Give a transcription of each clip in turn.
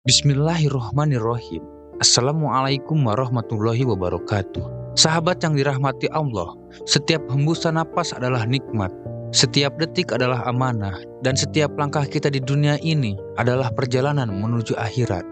Bismillahirrohmanirrohim. Assalamualaikum warahmatullahi wabarakatuh. Sahabat yang dirahmati Allah, setiap hembusan napas adalah nikmat, setiap detik adalah amanah, dan setiap langkah kita di dunia ini adalah perjalanan menuju akhirat.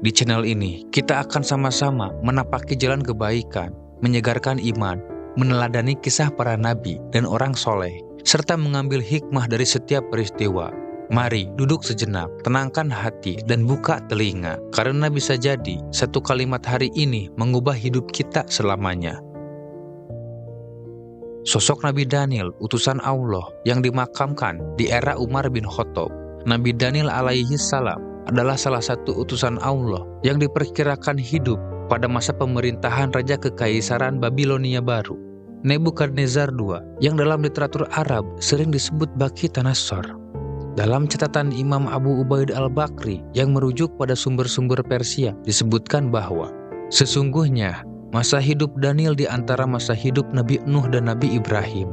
Di channel ini, kita akan sama-sama menapaki jalan kebaikan, menyegarkan iman, meneladani kisah para nabi dan orang soleh, serta mengambil hikmah dari setiap peristiwa. Mari duduk sejenak, tenangkan hati dan buka telinga, karena bisa jadi satu kalimat hari ini mengubah hidup kita selamanya. Sosok Nabi Daniel, utusan Allah yang dimakamkan di era Umar bin Khattab. Nabi Daniel alaihi salam adalah salah satu utusan Allah yang diperkirakan hidup pada masa pemerintahan Raja Kekaisaran Babilonia Baru, Nebukadnezar II, yang dalam literatur Arab sering disebut Baqi Tanassar. Dalam catatan Imam Abu Ubaid al-Bakri yang merujuk pada sumber-sumber Persia disebutkan bahwa sesungguhnya masa hidup Daniel di antara masa hidup Nabi Nuh dan Nabi Ibrahim.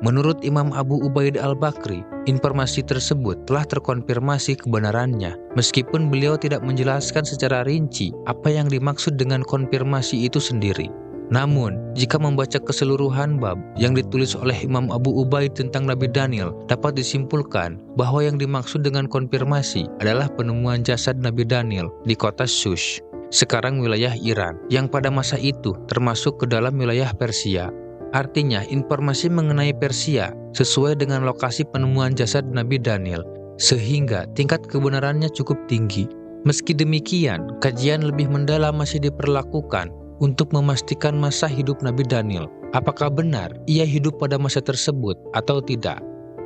Menurut Imam Abu Ubaid al-Bakri, informasi tersebut telah terkonfirmasi kebenarannya meskipun beliau tidak menjelaskan secara rinci apa yang dimaksud dengan konfirmasi itu sendiri. Namun, jika membaca keseluruhan bab yang ditulis oleh Imam Abu Ubaid tentang Nabi Daniel, dapat disimpulkan bahwa yang dimaksud dengan konfirmasi adalah penemuan jasad Nabi Daniel di kota Sush, sekarang wilayah Iran, yang pada masa itu termasuk ke dalam wilayah Persia. Artinya, informasi mengenai Persia sesuai dengan lokasi penemuan jasad Nabi Daniel, sehingga tingkat kebenarannya cukup tinggi. Meski demikian, kajian lebih mendalam masih diperlakukan untuk memastikan masa hidup Nabi Daniel. Apakah benar ia hidup pada masa tersebut atau tidak?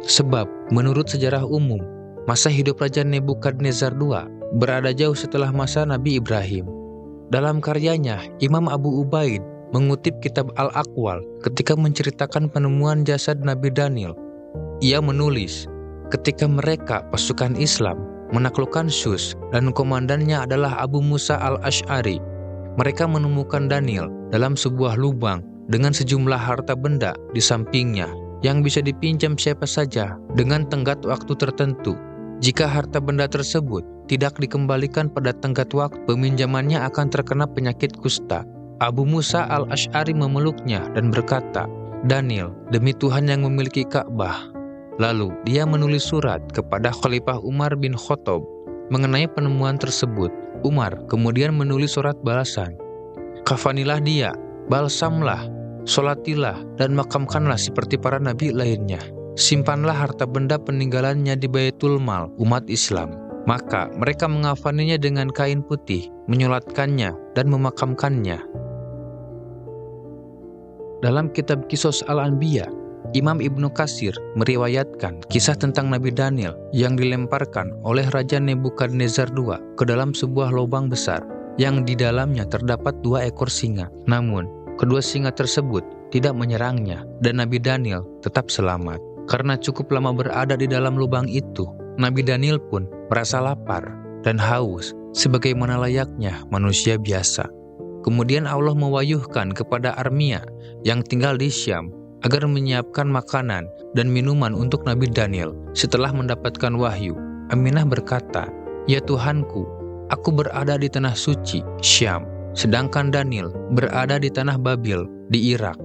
Sebab, menurut sejarah umum, masa hidup Raja Nebukadnezar II berada jauh setelah masa Nabi Ibrahim. Dalam karyanya, Imam Abu Ubaid mengutip kitab Al-Aqwal ketika menceritakan penemuan jasad Nabi Daniel. Ia menulis, ketika mereka pasukan Islam menaklukkan Sus dan komandannya adalah Abu Musa al-Ash'ari, mereka menemukan Daniel dalam sebuah lubang dengan sejumlah harta benda di sampingnya yang bisa dipinjam siapa saja dengan tenggat waktu tertentu. Jika harta benda tersebut tidak dikembalikan pada tenggat waktu, peminjamannya akan terkena penyakit kusta. Abu Musa al-Ash'ari memeluknya dan berkata, "Daniel, demi Tuhan yang memiliki Ka'bah." Lalu dia menulis surat kepada Khalifah Umar bin Khattab mengenai penemuan tersebut. Umar kemudian menulis surat balasan, "Kafanilah dia, balsamlah, solatilah, dan makamkanlah seperti para nabi lainnya. Simpanlah harta benda peninggalannya di Baitul Mal umat Islam." Maka mereka mengafaninya dengan kain putih, menyolatkannya, dan memakamkannya. Dalam kitab Qisas Al-Anbiya, Imam Ibnu Katsir meriwayatkan kisah tentang Nabi Daniel yang dilemparkan oleh Raja Nebukadnezar II ke dalam sebuah lubang besar yang di dalamnya terdapat 2 ekor singa. Namun, kedua singa tersebut tidak menyerangnya dan Nabi Daniel tetap selamat. Karena cukup lama berada di dalam lubang itu, Nabi Daniel pun merasa lapar dan haus sebagaimana layaknya manusia biasa. Kemudian Allah mewahyukan kepada Armia yang tinggal di Syam agar menyiapkan makanan dan minuman untuk Nabi Daniel. Setelah mendapatkan wahyu, Aminah berkata, "Ya Tuhanku, aku berada di tanah suci, Syam, sedangkan Daniel berada di tanah Babil, di Irak."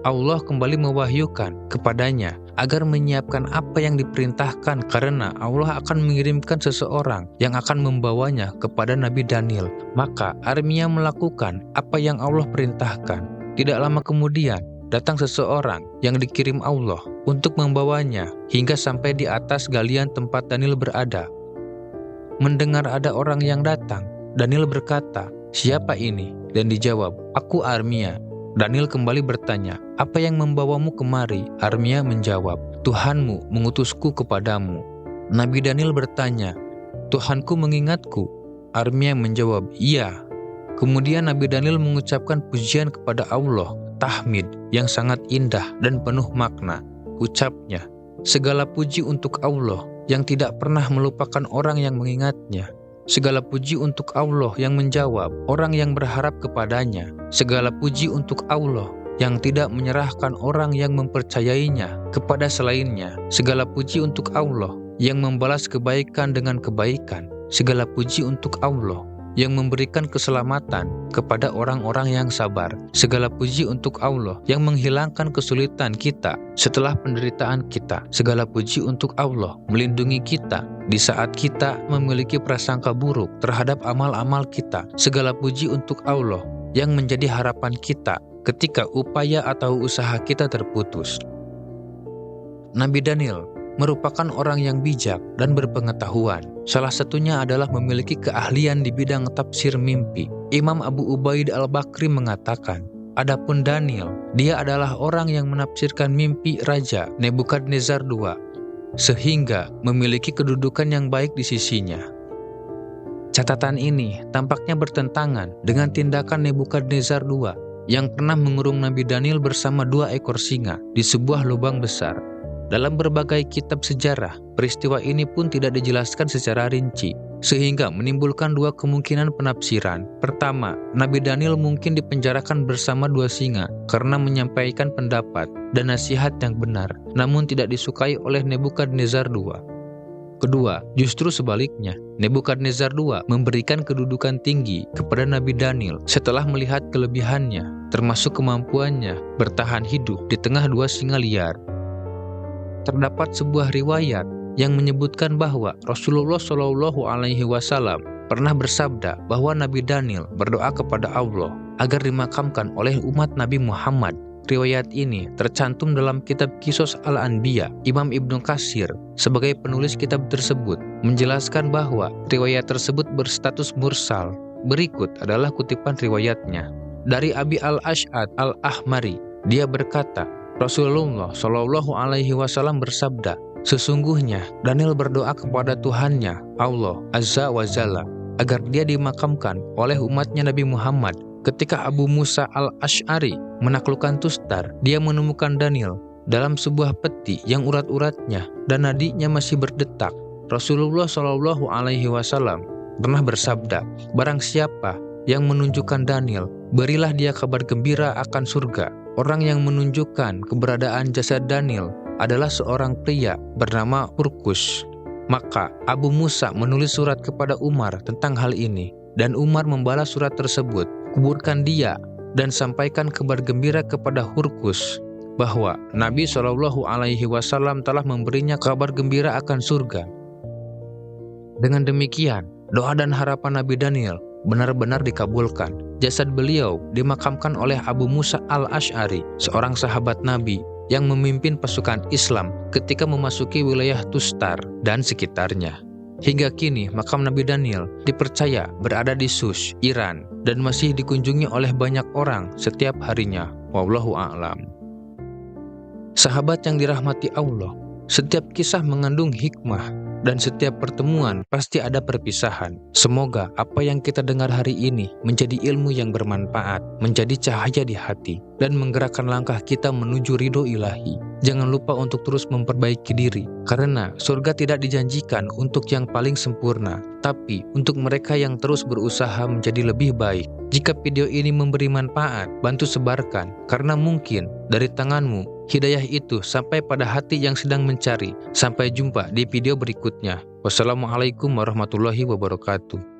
Allah kembali mewahyukan kepadanya agar menyiapkan apa yang diperintahkan, karena Allah akan mengirimkan seseorang yang akan membawanya kepada Nabi Daniel. Maka Armia melakukan apa yang Allah perintahkan. Tidak lama kemudian, datang seseorang yang dikirim Allah untuk membawanya hingga sampai di atas galian tempat Daniel berada. Mendengar ada orang yang datang, Daniel berkata, "Siapa ini?" Dan dijawab, "Aku Armia." Daniel kembali bertanya, "Apa yang membawamu kemari?" Armia menjawab, "Tuhanmu mengutusku kepadamu." Nabi Daniel bertanya, "Tuhanku mengingatku?" Armia menjawab, "Iya." Kemudian Nabi Daniel mengucapkan pujian kepada Allah, tahmid yang sangat indah dan penuh makna. Ucapnya, "Segala puji untuk Allah yang tidak pernah melupakan orang yang mengingatnya. Segala puji untuk Allah yang menjawab orang yang berharap kepadanya. Segala puji untuk Allah yang tidak menyerahkan orang yang mempercayainya kepada selainnya. Segala puji untuk Allah yang membalas kebaikan dengan kebaikan. Segala puji untuk Allah yang memberikan keselamatan kepada orang-orang yang sabar. Segala puji untuk Allah yang menghilangkan kesulitan kita setelah penderitaan kita. Segala puji untuk Allah melindungi kita di saat kita memiliki prasangka buruk terhadap amal-amal kita. Segala puji untuk Allah yang menjadi harapan kita ketika upaya atau usaha kita terputus. Nabi Daniel merupakan orang yang bijak dan berpengetahuan. Salah satunya adalah memiliki keahlian di bidang tafsir mimpi. Imam Abu Ubaid al-Bakri mengatakan, adapun Daniel, dia adalah orang yang menafsirkan mimpi Raja Nebukadnezar II, sehingga memiliki kedudukan yang baik di sisinya. Catatan ini tampaknya bertentangan dengan tindakan Nebukadnezar II yang pernah mengurung Nabi Daniel bersama 2 ekor singa di sebuah lubang besar. Dalam berbagai kitab sejarah, peristiwa ini pun tidak dijelaskan secara rinci, sehingga menimbulkan 2 kemungkinan penafsiran. Pertama, Nabi Daniel mungkin dipenjarakan bersama 2 singa karena menyampaikan pendapat dan nasihat yang benar, namun tidak disukai oleh Nebukadnezar II. Kedua, justru sebaliknya, Nebukadnezar II memberikan kedudukan tinggi kepada Nabi Daniel setelah melihat kelebihannya, termasuk kemampuannya bertahan hidup di tengah 2 singa liar. Terdapat sebuah riwayat yang menyebutkan bahwa Rasulullah Shallallahu Alaihi Wasallam pernah bersabda bahwa Nabi Daniel berdoa kepada Allah agar dimakamkan oleh umat Nabi Muhammad. Riwayat ini tercantum dalam kitab Qisas Al-Anbiya. Imam Ibnu Katsir sebagai penulis kitab tersebut menjelaskan bahwa riwayat tersebut berstatus mursal. Berikut adalah kutipan riwayatnya. Dari Abi Al-Ash'ad Al-Ahmari, dia berkata, Rasulullah Shallallahu Alaihi Wasallam bersabda, sesungguhnya Daniel berdoa kepada Tuhannya Allah Azza wa Jalla agar dia dimakamkan oleh umatnya Nabi Muhammad. Ketika Abu Musa al-Ash'ari menaklukkan Tustar, dia menemukan Daniel dalam sebuah peti yang urat-uratnya dan nadinya masih berdetak. Rasulullah Shallallahu Alaihi Wasallam pernah bersabda, barang siapa yang menunjukkan Daniel, berilah dia kabar gembira akan surga. Orang yang menunjukkan keberadaan jasad Daniel adalah seorang pria bernama Hurkus. Maka Abu Musa menulis surat kepada Umar tentang hal ini, dan Umar membalas surat tersebut, kuburkan dia dan sampaikan kabar gembira kepada Hurkus bahwa Nabi Shallallahu Alaihi Wasallam telah memberinya kabar gembira akan surga. Dengan demikian, doa dan harapan Nabi Daniel benar-benar dikabulkan. Jasad beliau dimakamkan oleh Abu Musa al-Ash'ari, seorang sahabat Nabi yang memimpin pasukan Islam ketika memasuki wilayah Tustar dan sekitarnya. Hingga kini, makam Nabi Daniel dipercaya berada di Sus, Iran, dan masih dikunjungi oleh banyak orang setiap harinya. Wallahu a'lam. Sahabat yang dirahmati Allah, setiap kisah mengandung hikmah, dan setiap pertemuan pasti ada perpisahan. Semoga apa yang kita dengar hari ini menjadi ilmu yang bermanfaat, menjadi cahaya di hati, dan menggerakkan langkah kita menuju ridho ilahi. Jangan lupa untuk terus memperbaiki diri, karena surga tidak dijanjikan untuk yang paling sempurna, tapi untuk mereka yang terus berusaha menjadi lebih baik. Jika video ini memberi manfaat, bantu sebarkan, karena mungkin dari tanganmu hidayah itu sampai pada hati yang sedang mencari. Sampai jumpa di video berikutnya. Wassalamualaikum warahmatullahi wabarakatuh.